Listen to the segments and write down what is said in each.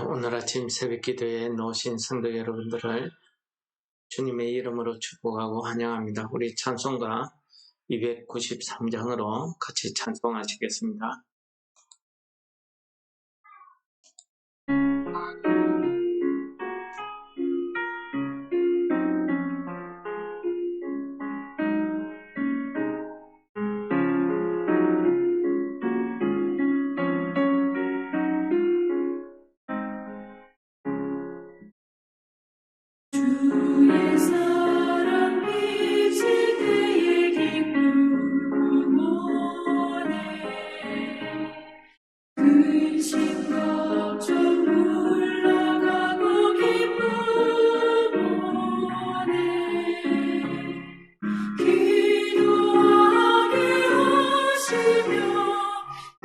오늘 아침 새벽 기도에 놓으신 성도 여러분들을 주님의 이름으로 축복하고 환영합니다. 우리 찬송가 293장으로 같이 찬송하시겠습니다. 주의 사랑 빛이 그의 기쁨 오네 근심 걱정 물러가고 기쁨 오네 기도하게 하시며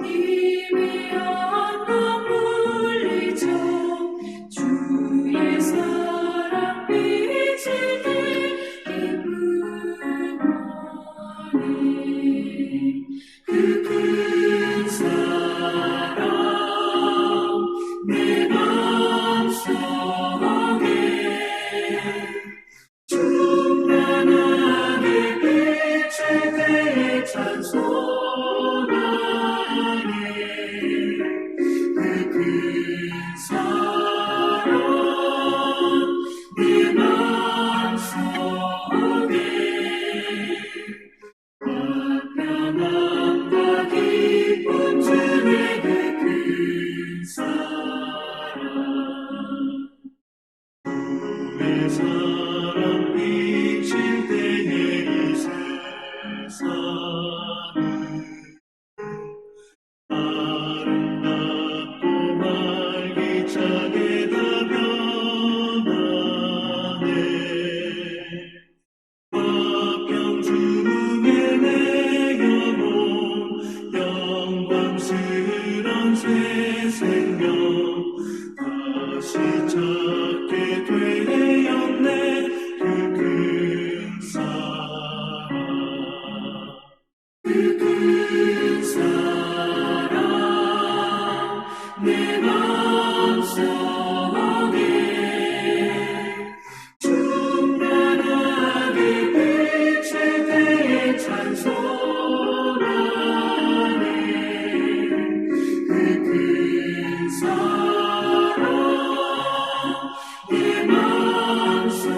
희미한 밤 물리쳐 주의 사랑 빛이 기쁨 오네 그 큰 사랑 내 맘속에 충만하게 비칠 때에 찬송하네 그 큰 사랑 내 맘속에 화평함과 기쁨 주네 그 큰 사랑 주의 사랑 비칠 때에 이 세상은 아름답고 활기차게 다 변하네 화평 중에 내 영혼 영광스런 새 생명 다시 찾게 되었네 그 큰 사랑 그 큰 사랑 내 맘속에 충만하게 비칠 때에 찬송하네 그 큰 사랑 내 맘속에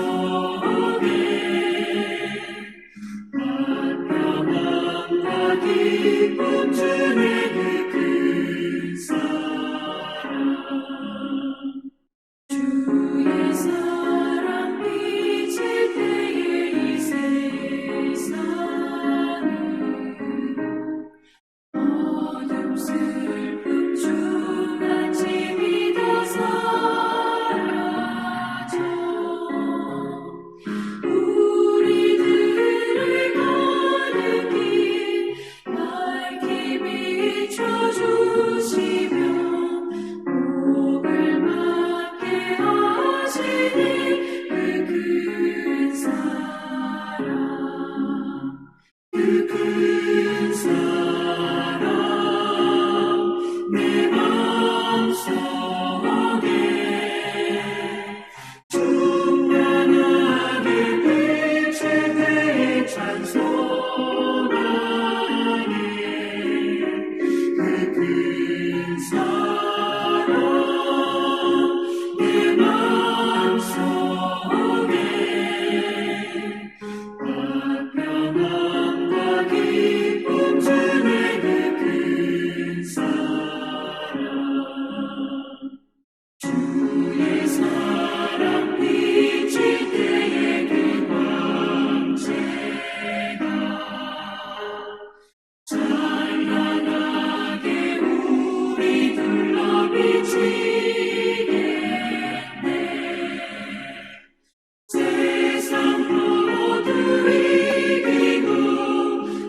화평함과 기쁨 주네 그 큰 사랑 주의 사랑 비칠 때에 이 세상은 어둠 슬픔 중한 짐이 다 사라져 우리들을 가득히 밝히 비춰주시며 복을 받게 하시니 그 큰 사랑 그 큰 사랑 내 맘속에 충만하게 비칠 때에 찬송하네 그 큰 사랑 내 맘속에 화평함과 기쁨 주네 그 큰 사랑 주의 사랑 비칠 때에 그 광채가 찬란하게 우리 둘러 비치겠네 세상 모두 이기고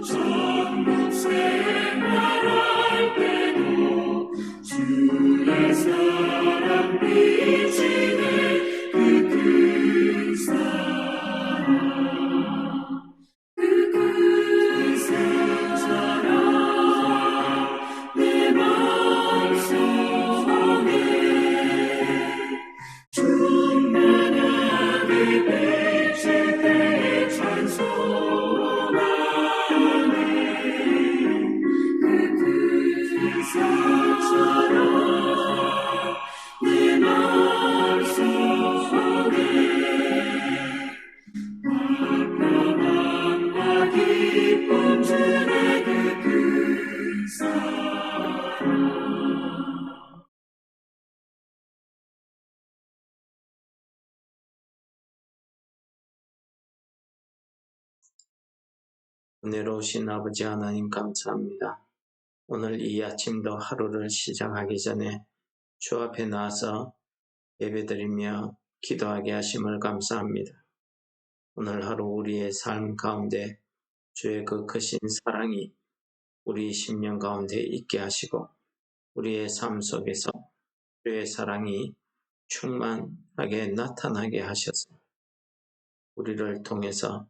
천국 생활할 때도 주의 사랑 비치네 그 큰 사랑 그 큰 사랑 내 맘속에 은혜로우신 아버지 하나님 감사합니다. 오늘 이 아침도 하루를 시작하기 전에 주 앞에 나와서 예배드리며 기도하게 하심을 감사합니다. 오늘 하루 우리의 삶 가운데 주의 그 크신 사랑이 우리 심령 가운데 있게 하시고 우리의 삶 속에서 주의 사랑이 충만하게 나타나게 하셔서 우리를 통해서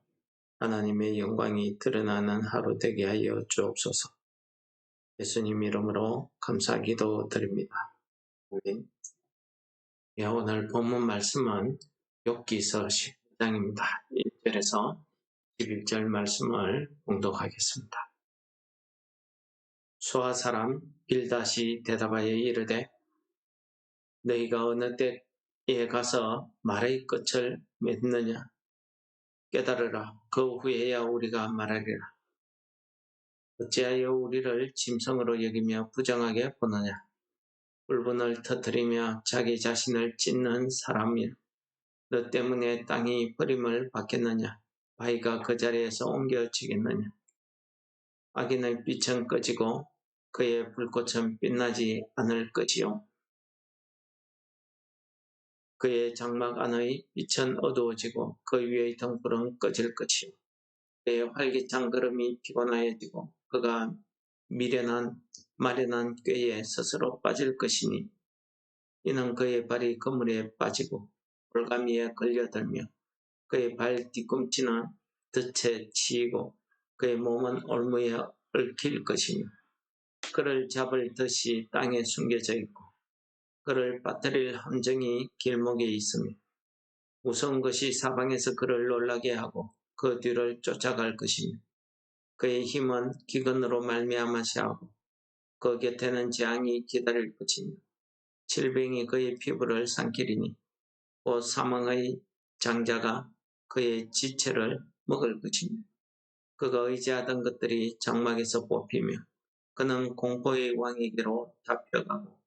하나님의 영광이 드러나는 하루 되게 하여 주옵소서. 예수님 이름으로 감사 기도 드립니다. 아멘. 오늘 본문 말씀은 욥기서 10장입니다. 1절에서 11절 말씀을 봉독하겠습니다. 수아 사람 빌닷이 대답하여 이르되 너희가 어느 때에 가서 말의 끝을 맺느냐 깨달으라. 그 후에야 우리가 말하리라. 어찌하여 우리를 짐승으로 여기며 부정하게 보느냐. 불분을 터뜨리며 자기 자신을 찢는 사람이여. 너 때문에 땅이 버림을 받겠느냐. 바위가 그 자리에서 옮겨지겠느냐. 악인의 빛은 꺼지고 그의 불꽃은 빛나지 않을 것이요. 그의 장막 안의 빛은 어두워지고 그 위의 등불은 꺼질 것이요. 그의 활기찬 걸음이 피곤하여지고 그가 마련한 꾀에 스스로 빠질 것이니 이는 그의 발이 그물에 빠지고 올가미에 걸려들며 그의 발 뒤꿈치는 덫에 치이고 그의 몸은 올무에 얽힐 것이며 그를 잡을 덫이 땅에 숨겨져 있고 그를 빠뜨릴 함정이 길목에 있으며 무서운 것이 사방에서 그를 놀라게 하고 그 뒤를 쫓아갈 것이며 그의 힘은 기근으로 말미암아시 하고 그 곁에는 재앙이 기다릴 것이며 질병이 그의 피부를 삼키리니 곧 사망의 장자가 그의 지체를 먹을 것이며 그가 의지하던 것들이 장막에서 뽑히며 그는 공포의 왕에게로 잡혀가고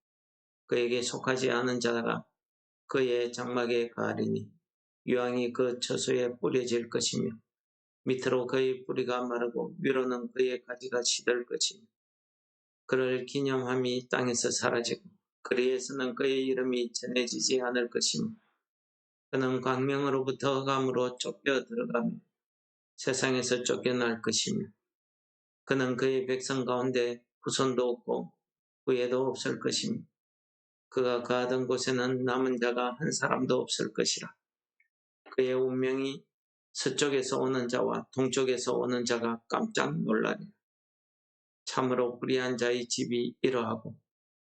그에게 속하지 않은 자가 그의 장막에 가리니 유황이 그 처소에 뿌려질 것이며 밑으로 그의 뿌리가 마르고 위로는 그의 가지가 시들 것이며 그를 기념함이 땅에서 사라지고 그리에서는 그의 이름이 전해지지 않을 것이며 그는 광명으로부터 흑암으로 쫓겨 들어가며 세상에서 쫓겨날 것이며 그는 그의 백성 가운데 후손도 없고 후예도 없을 것이며 그가 가던 곳에는 남은 자가 한 사람도 없을 것이라. 그의 운명이 서쪽에서 오는 자와 동쪽에서 오는 자가 깜짝 놀라리라. 참으로 불의한 자의 집이 이러하고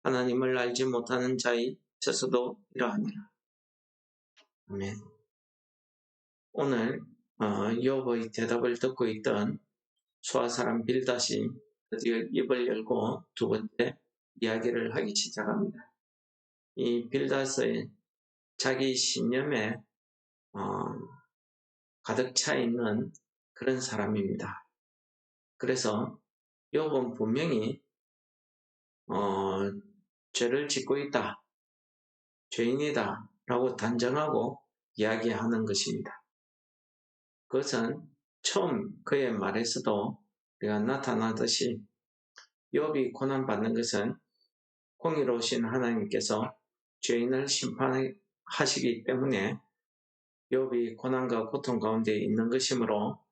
하나님을 알지 못하는 자의 처소도 이러하니라. 아멘. 오늘 욥의 대답을 듣고 있던 수아 사람 빌닷이 드디어 입을 열고 두 번째 이야기를 하기 시작합니다. 이 빌닷의 자기 신념에 가득 차 있는 그런 사람입니다. 그래서 욥은 분명히 죄를 짓고 있다, 죄인이다 라고 단정하고 이야기하는 것입니다. 그것은 처음 그의 말에서도 우리가 나타나듯이 욥이 고난받는 것은 공의로우신 하나님께서 죄인을 심판하시기 때문에 욥이 고난과 고통 가운데 있는 것이므로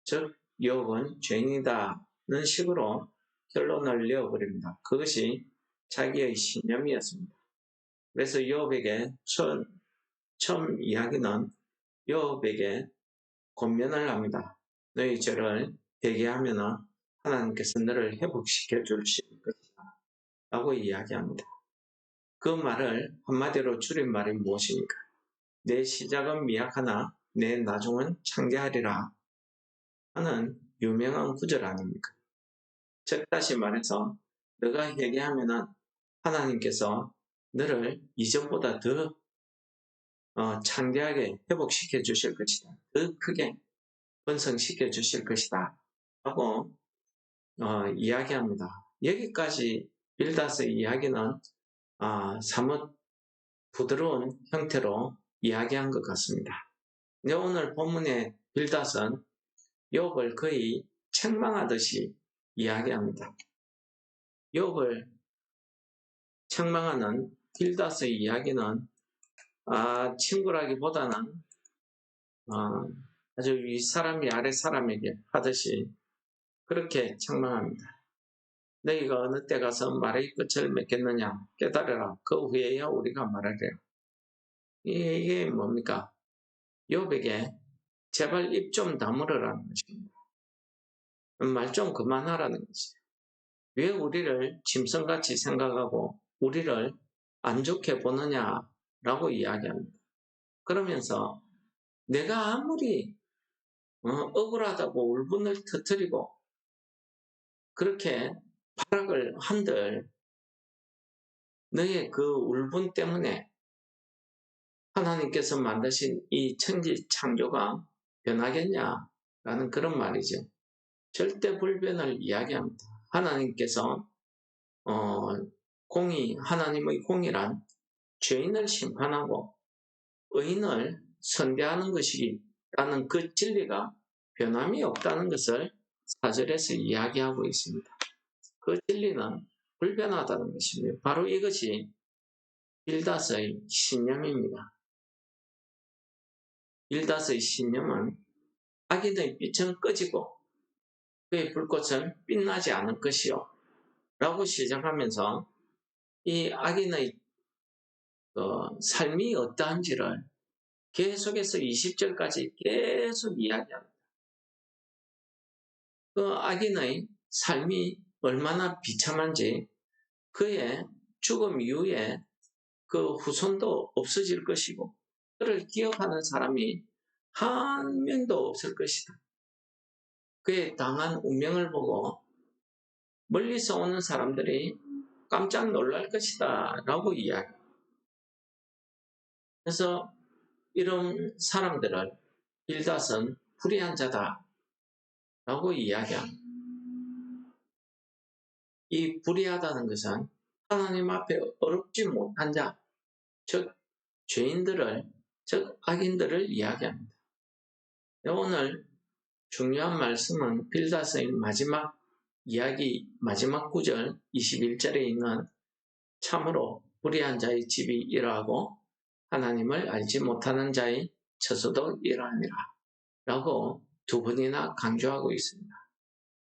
즉 욥은 죄인이다는 식으로 결론을 내어버립니다. 그것이 자기의 신념이었습니다. 그래서 욥에게 처음 이야기는 욥에게 권면을 합니다. 너희 죄를 회개하면 하나님께서 너를 회복시켜 주실 것이다 라고 이야기합니다. 그 말을 한마디로 줄인 말이 무엇입니까? 내 시작은 미약하나 내 나중은 창대하리라 하는 유명한 구절 아닙니까? 즉 다시 말해서 너가 회개하면 하나님께서 너를 이전보다 더 창대하게 회복시켜 주실 것이다. 더 크게 번성시켜 주실 것이다 라고 이야기합니다. 여기까지 빌닷의 이야기는 사뭇 부드러운 형태로 이야기한 것 같습니다. 근데 오늘 본문의 빌닷은 욥을 거의 책망하듯이 이야기합니다. 욥을 책망하는 빌닷의 이야기는 친구라기보다는 아주 윗사람이 아랫사람에게 하듯이 그렇게 책망합니다. 너희가 어느 때 가서 말의 끝을 맺겠느냐 깨달으라. 그 후에야 우리가 말하리라. 이게 뭡니까? 욥에게 제발 입 좀 다물으라는 것입니다. 말 좀 그만하라는 거지. 왜 우리를 짐승같이 생각하고 우리를 안 좋게 보느냐라고 이야기합니다. 그러면서 내가 아무리 억울하다고 울분을 터뜨리고 그렇게 발악을 한들 너의 그 울분 때문에 하나님께서 만드신 이 천지 창조가 변하겠냐라는 그런 말이죠. 절대 불변을 이야기합니다. 하나님께서 하나님의 공의란 죄인을 심판하고 의인을 선대하는 것이라는 그 진리가 변함이 없다는 것을 4절에서 이야기하고 있습니다. 그 진리는 불변하다는 것입니다. 바로 이것이 빌닷의 신념입니다. 빌닷의 신념은 악인의 빛은 꺼지고 그의 불꽃은 빛나지 않을 것이요 라고 시작하면서 이 악인의 삶이 어떠한지를 계속해서 20절까지 계속 이야기합니다. 그 악인의 삶이 얼마나 비참한지 그의 죽음 이후에 그 후손도 없어질 것이고 그를 기억하는 사람이 한 명도 없을 것이다. 그의 당한 운명을 보고 멀리서 오는 사람들이 깜짝 놀랄 것이다 라고 이야기합니다. 그래서 이런 사람들을 빌닷은 불의한 자다 라고 이야기합니다. 이 불의하다는 것은 하나님 앞에 어렵지 못한 자, 즉 죄인들을, 즉 악인들을 이야기합니다. 오늘 중요한 말씀은 빌닷의 마지막 이야기, 마지막 구절 21절에 있는 참으로 불의한 자의 집이 이러하고 하나님을 알지 못하는 자의 처소도 이러하니라 라고 두 번이나 강조하고 있습니다.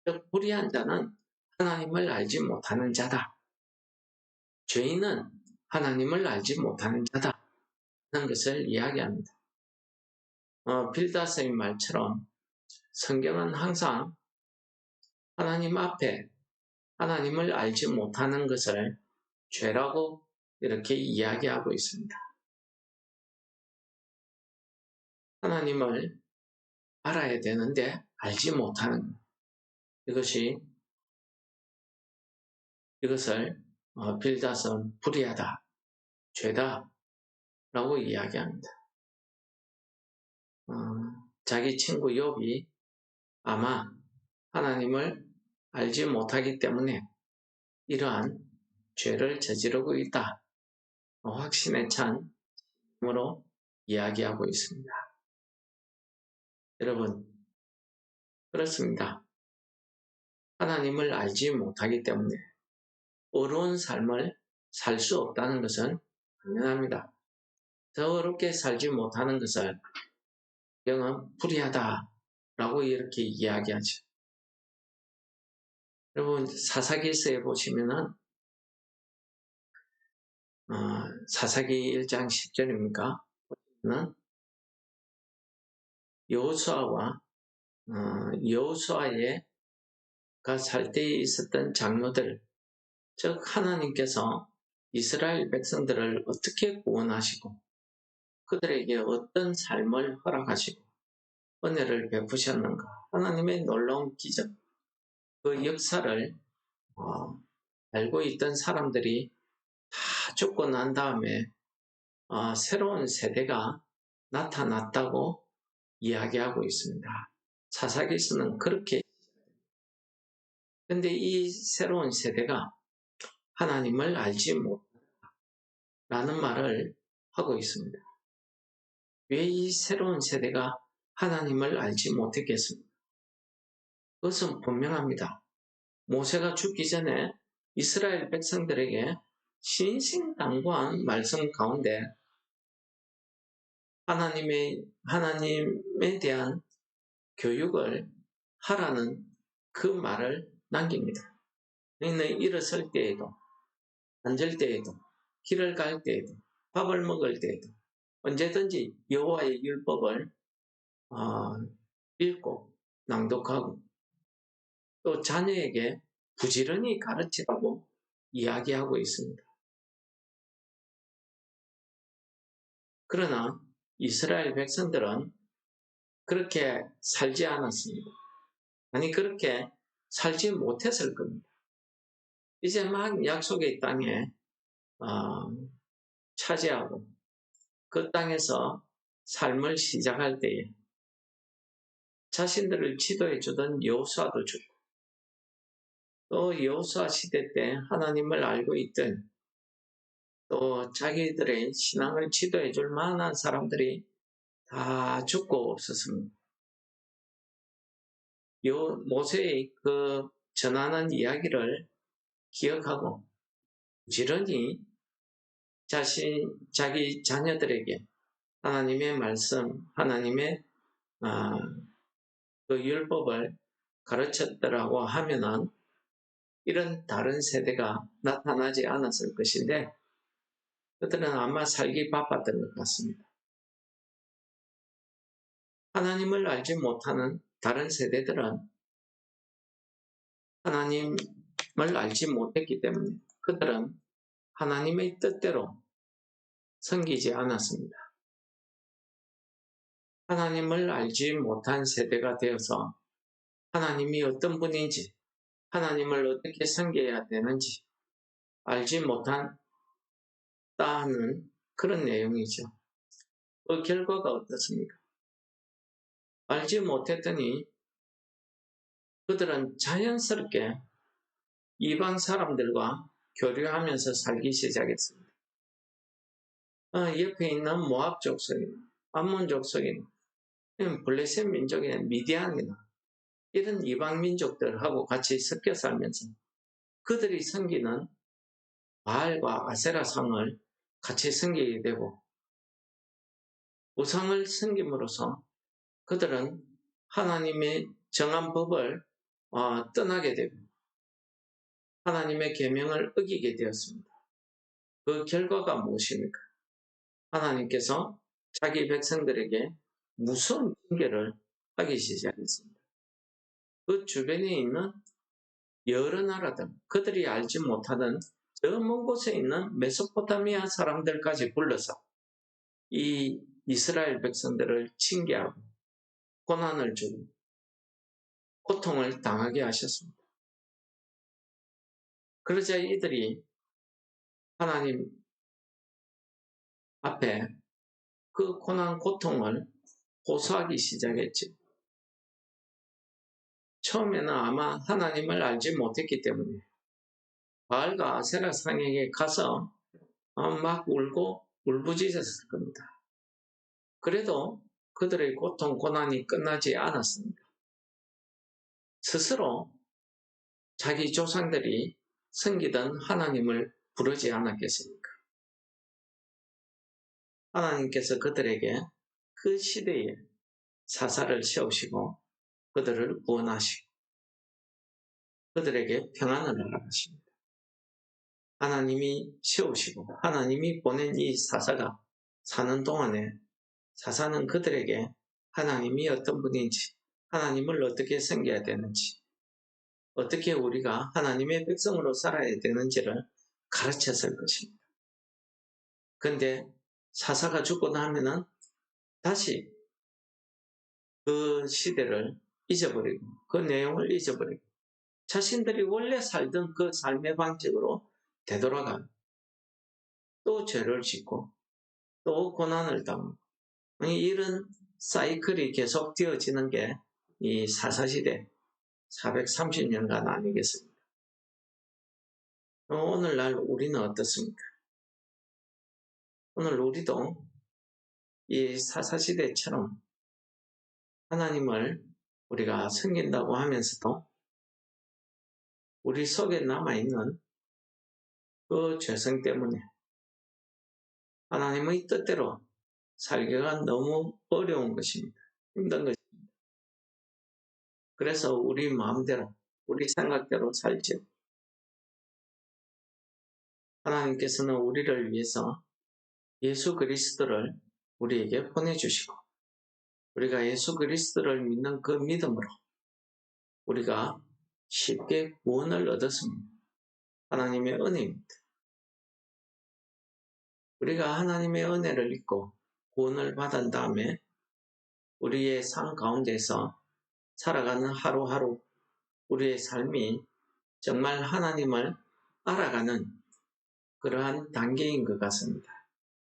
즉 불의한 자는 하나님을 알지 못하는 자다. 죄인은 하나님을 알지 못하는 자다. 하는 것을 이야기합니다. 빌닷의 말처럼 성경은 항상 하나님 앞에 하나님을 알지 못하는 것을 죄라고 이렇게 이야기하고 있습니다. 하나님을 알아야 되는데 알지 못하는 이것을 빌닷은 불의하다, 죄다 라고 이야기합니다. 자기 친구 욥이 아마 하나님을 알지 못하기 때문에 이러한 죄를 저지르고 있다. 확신에 찬 힘으로 이야기하고 있습니다. 여러분, 그렇습니다. 하나님을 알지 못하기 때문에 어려운 삶을 살 수 없다는 것은 당연합니다. 더 어렵게 살지 못하는 것을 영은 불의하다라고 이렇게 이야기하죠. 여러분, 사사기서에 보시면은 사사기 1장 10절입니까? 여호수아가 살 때에 있었던 장로들, 즉 하나님께서 이스라엘 백성들을 어떻게 구원하시고 그들에게 어떤 삶을 허락하시고 은혜를 베푸셨는가, 하나님의 놀라운 기적, 그 역사를 알고 있던 사람들이 다 죽고 난 다음에 새로운 세대가 나타났다고 이야기하고 있습니다. 사사기서는 그렇게, 근데 이 새로운 세대가 하나님을 알지 못한다는 말을 하고 있습니다. 왜 이 새로운 세대가 하나님을 알지 못했겠습니까? 그것은 분명합니다. 모세가 죽기 전에 이스라엘 백성들에게 신신당부한 말씀 가운데 하나님에 대한 교육을 하라는 그 말을 남깁니다. 너희는 일어설 때에도, 앉을 때에도, 길을 갈 때에도, 밥을 먹을 때에도 언제든지 여호와의 율법을 읽고 낭독하고 또 자녀에게 부지런히 가르치라고 이야기하고 있습니다. 그러나 이스라엘 백성들은 그렇게 살지 않았습니다. 아니, 그렇게 살지 못했을 겁니다. 이제 막 약속의 땅에 차지하고 그 땅에서 삶을 시작할 때에 자신들을 지도해 주던 여호수아도 죽고 또 여호수아 시대 때 하나님을 알고 있던 또 자기들의 신앙을 지도해 줄 만한 사람들이 다 죽고 없었습니다. 모세의 그 전하는 이야기를 기억하고 부지런히 자기 자녀들에게 하나님의 말씀, 하나님의 그 율법을 가르쳤더라고 하면은 이런 다른 세대가 나타나지 않았을 것인데 그들은 아마 살기 바빴던 것 같습니다. 하나님을 알지 못하는 다른 세대들은 하나님을 알지 못했기 때문에 그들은 하나님의 뜻대로 섬기지 않았습니다. 하나님을 알지 못한 세대가 되어서 하나님이 어떤 분인지, 하나님을 어떻게 섬겨야 되는지 알지 못한다는 그런 내용이죠. 그 결과가 어떻습니까? 알지 못했더니 그들은 자연스럽게 이방 사람들과 교류하면서 살기 시작했습니다. 옆에 있는 모압 족속이나 암몬 족속이나 블레셋 민족이나 미디안이나 이런 이방 민족들하고 같이 섞여 살면서 그들이 섬기는 바알과 아세라 상을 같이 섬기게 되고 우상을 섬김으로써 그들은 하나님의 정한 법을 떠나게 되고 하나님의 계명을 어기게 되었습니다. 그 결과가 무엇입니까? 하나님께서 자기 백성들에게 무서운 징계를 하기 시작했습니다. 그 주변에 있는 여러 나라들, 그들이 알지 못하던 저 먼 곳에 있는 메소포타미아 사람들까지 불러서 이 이스라엘 백성들을 징계하고 고난을 주고 고통을 당하게 하셨습니다. 그러자 이들이 하나님 앞에 그 고난 고통을 호소하기 시작했죠. 처음에는 아마 하나님을 알지 못했기 때문에 바알과 아세라 상에게 가서 막 울고 울부짖었을 겁니다. 그래도 그들의 고통, 고난이 끝나지 않았습니다. 스스로 자기 조상들이 섬기던 하나님을 부르지 않았겠습니까? 하나님께서 그들에게 그 시대에 사사를 세우시고 그들을 구원하시고 그들에게 평안을 허락하십니다. 하나님이 세우시고 하나님이 보낸 이 사사가 사는 동안에 사사는 그들에게 하나님이 어떤 분인지, 하나님을 어떻게 섬겨야 되는지, 어떻게 우리가 하나님의 백성으로 살아야 되는지를 가르쳤을 것입니다. 그런데 사사가 죽고 나면은 다시 그 시대를 잊어버리고 그 내용을 잊어버리고 자신들이 원래 살던 그 삶의 방식으로 되돌아가고 또 죄를 짓고 또 고난을 당하고 이런 사이클이 계속 되어지는 게 이 사사시대 430년간 아니겠습니까? 오늘날 우리는 어떻습니까? 오늘 우리도 이 사사시대처럼 하나님을 우리가 섬긴다고 하면서도 우리 속에 남아있는 그 죄성 때문에 하나님의 뜻대로 살기가 너무 어려운 것입니다. 힘든 것입니다. 그래서 우리 마음대로, 우리 생각대로 살죠. 하나님께서는 우리를 위해서 예수 그리스도를 우리에게 보내주시고 우리가 예수 그리스도를 믿는 그 믿음으로 우리가 쉽게 구원을 얻었습니다. 하나님의 은혜입니다. 우리가 하나님의 은혜를 믿고 구원을 받은 다음에 우리의 삶 가운데서 살아가는 하루하루 우리의 삶이 정말 하나님을 알아가는 그러한 단계인 것 같습니다.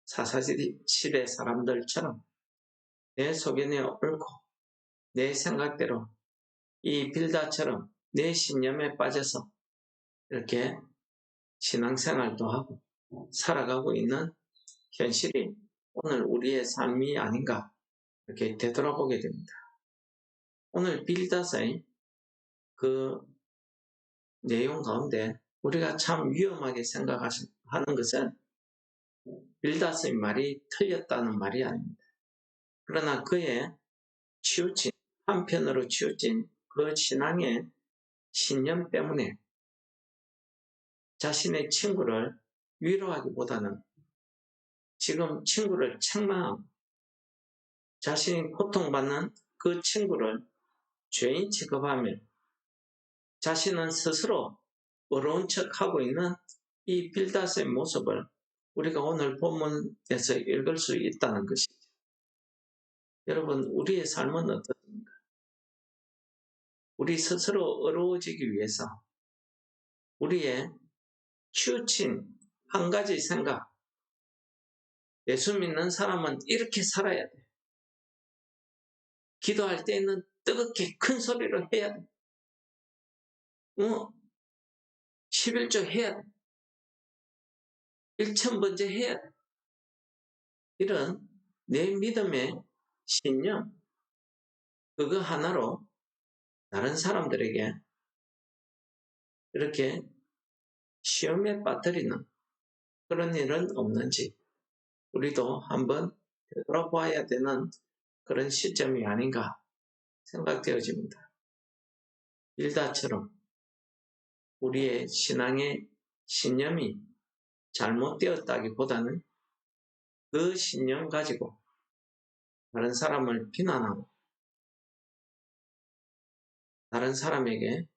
사사시대 사람들처럼 내 속에 옳고 내 생각대로 이 빌다처럼 내 신념에 빠져서 이렇게 신앙생활도 하고 살아가고 있는 현실이 오늘 우리의 삶이 아닌가 이렇게 되돌아보게 됩니다. 오늘 빌닷의 그 내용 가운데 우리가 참 위험하게 생각하는 것은 빌닷의 말이 틀렸다는 말이 아닙니다. 그러나 그의 한편으로 치우친 그 신앙의 신념 때문에 자신의 친구를 위로하기보다는 지금 친구를 책망하고 자신이 고통받는 그 친구를 죄인 취급하며 자신은 스스로 어려운 척하고 있는 이 빌닷의 모습을 우리가 오늘 본문에서 읽을 수 있다는 것이죠. 여러분, 우리의 삶은 어떻습니까? 우리 스스로 어려워지기 위해서 우리의 치우친 한 가지 생각, 예수 믿는 사람은 이렇게 살아야 돼. 기도할 때는 뜨겁게 큰 소리로 해야 돼. 11조 해야 돼. 1000번째 해야 돼. 이런 내 믿음의 신념, 그거 하나로 다른 사람들에게 이렇게 시험에 빠뜨리는 그런 일은 없는지 우리도 한번 되돌아봐야 되는 그런 시점이 아닌가 생각되어집니다. 빌닷처럼 우리의 신앙의 신념이 잘못되었다기보다는 그 신념 가지고 다른 사람을 비난하고 다른 사람에게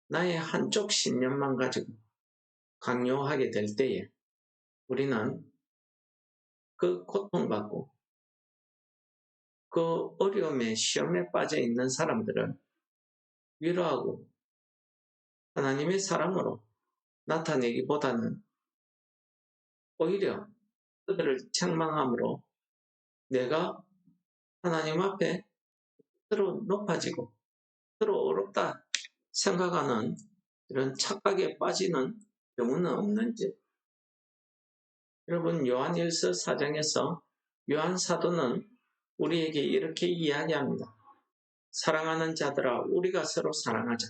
나의 한쪽 신념만 가지고 강요하게 될 때에 우리는 그 고통받고 그 어려움의 시험에 빠져 있는 사람들을 위로하고 하나님의 사랑으로 나타내기보다는 오히려 그들을 책망함으로 내가 하나님 앞에 스스로 높아지고 스스로 어렵다 생각하는 이런 착각에 빠지는 경우는 없는지. 여러분, 요한일서 4장에서 요한 사도는 우리에게 이렇게 이야기합니다. 사랑하는 자들아, 우리가 서로 사랑하자.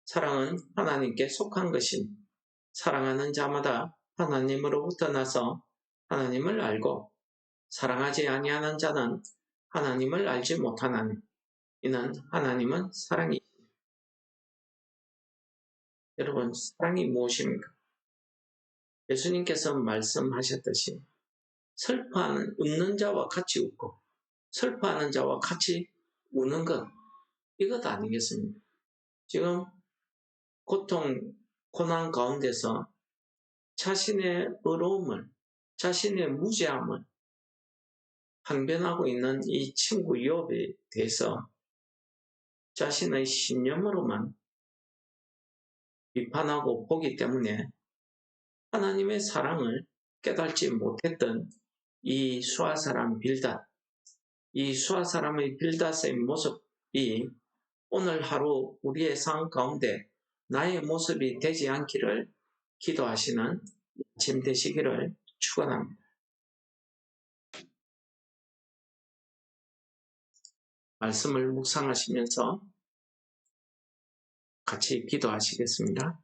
사랑은 하나님께 속한 것이니 사랑하는 자마다 하나님으로부터 나서 하나님을 알고 사랑하지 아니하는 자는 하나님을 알지 못하나니 이는 하나님은 사랑이니. 여러분, 사랑이 무엇입니까? 예수님께서 말씀하셨듯이 슬퍼하는 웃는 자와 같이 웃고 슬퍼하는 자와 같이 우는 것, 이것 아니겠습니까? 지금 고통, 고난 가운데서 자신의 어려움을, 자신의 무죄함을 항변하고 있는 이 친구 욥에 대해서 자신의 신념으로만 비판하고 보기 때문에 하나님의 사랑을 깨닫지 못했던 이 수아사람 빌닷, 이 수아사람의 빌닷의 모습이 오늘 하루 우리의 삶 가운데 나의 모습이 되지 않기를 기도하시는 아침 되시기를 축원합니다. 말씀을 묵상하시면서 같이 기도하시겠습니다.